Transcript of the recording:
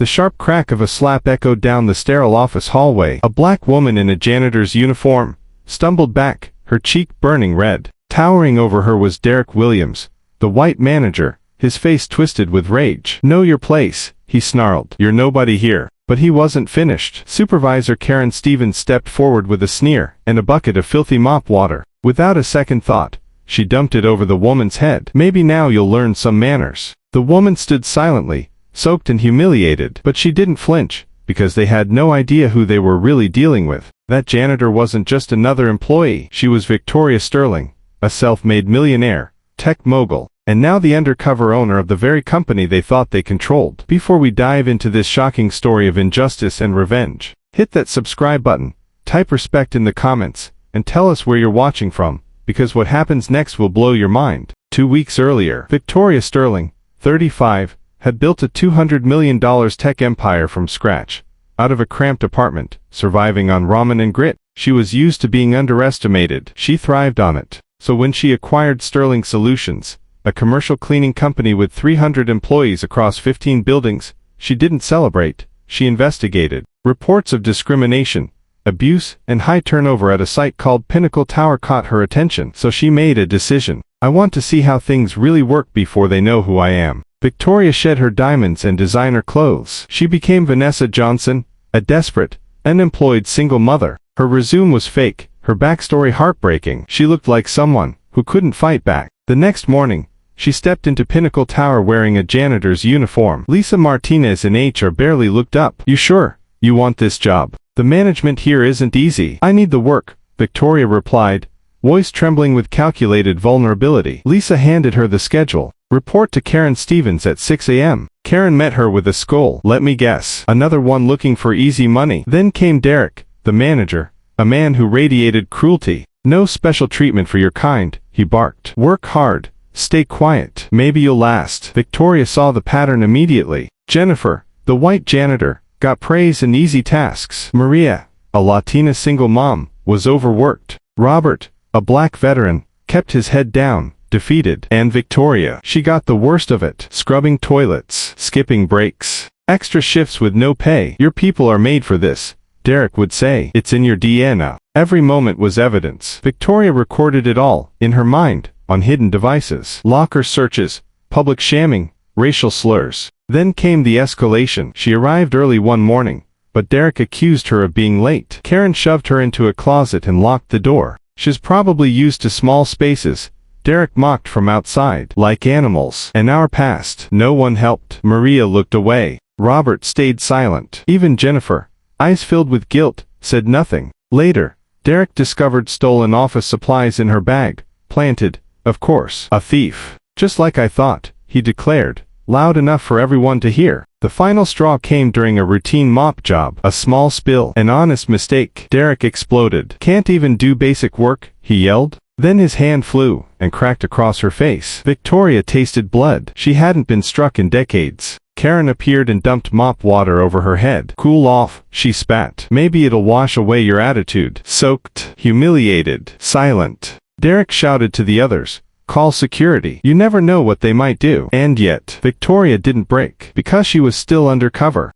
The sharp crack of a slap echoed down the sterile office hallway. A black woman in a janitor's uniform stumbled back, her cheek burning red. Towering over her was Derek Williams, the white manager, his face twisted with rage. "Know your place," he snarled. "You're nobody here." But he wasn't finished. Supervisor Karen Stevens stepped forward with a sneer and a bucket of filthy mop water. Without a second thought, she dumped it over the woman's head. "Maybe now you'll learn some manners." The woman stood silently, soaked and humiliated, but she didn't flinch, because they had no idea who they were really dealing with. That janitor wasn't just another employee. She was Victoria Sterling, a self-made millionaire, tech mogul, and now the undercover owner of the very company they thought they controlled. Before we dive into this shocking story of injustice and revenge, hit that subscribe button, type respect in the comments, and tell us where you're watching from, because what happens next will blow your mind. 2 weeks earlier, Victoria Sterling, 35, had built a $200 million tech empire from scratch, out of a cramped apartment, surviving on ramen and grit. She was used to being underestimated. She thrived on it. So when she acquired Sterling Solutions, a commercial cleaning company with 300 employees across 15 buildings, she didn't celebrate, she investigated. Reports of discrimination, abuse, and high turnover at a site called Pinnacle Tower caught her attention. So she made a decision. "I want to see how things really work before they know who I am." Victoria shed her diamonds and designer clothes. She became Vanessa Johnson, a desperate, unemployed single mother. Her resume was fake, her backstory heartbreaking. She looked like someone who couldn't fight back. The next morning, she stepped into Pinnacle Tower wearing a janitor's uniform. Lisa Martinez in HR barely looked up. "You sure you want this job? The management here isn't easy." "I need the work," Victoria replied, voice trembling with calculated vulnerability. Lisa handed her the schedule. "Report to Karen Stevens at 6 a.m. Karen met her with a scowl. "Let me guess. Another one looking for easy money." Then came Derek, the manager, a man who radiated cruelty. "No special treatment for your kind," he barked. "Work hard, stay quiet. Maybe you'll last." Victoria saw the pattern immediately. Jennifer, the white janitor, got praise and easy tasks. Maria, a Latina single mom, was overworked. Robert, a black veteran, kept his head down, defeated. And Victoria, she got the worst of it. Scrubbing toilets, skipping breaks, extra shifts with no pay. "Your people are made for this," Derek would say. "It's in your DNA." Every moment was evidence. Victoria recorded it all, in her mind, on hidden devices. Locker searches, public shamming, racial slurs. Then came the escalation. She arrived early one morning, but Derek accused her of being late. Karen shoved her into a closet and locked the door. "She's probably used to small spaces," Derek mocked from outside. "Like animals." An hour passed. No one helped. Maria looked away. Robert stayed silent. Even Jennifer, eyes filled with guilt, said nothing. Later, Derek discovered stolen office supplies in her bag. "Planted, of course. A thief. Just like I thought," he declared, loud enough for everyone to hear. The final straw came during a routine mop job. A small spill, an honest mistake. Derek exploded. "Can't even do basic work," he yelled. Then his hand flew and cracked across her face. Victoria tasted blood. She hadn't been struck in decades. Karen appeared and dumped mop water over her head. "Cool off," she spat. "Maybe it'll wash away your attitude." Soaked, humiliated, silent, Derek shouted to the others, "Call security. You never know what they might do." And yet, Victoria didn't break. Because she was still undercover.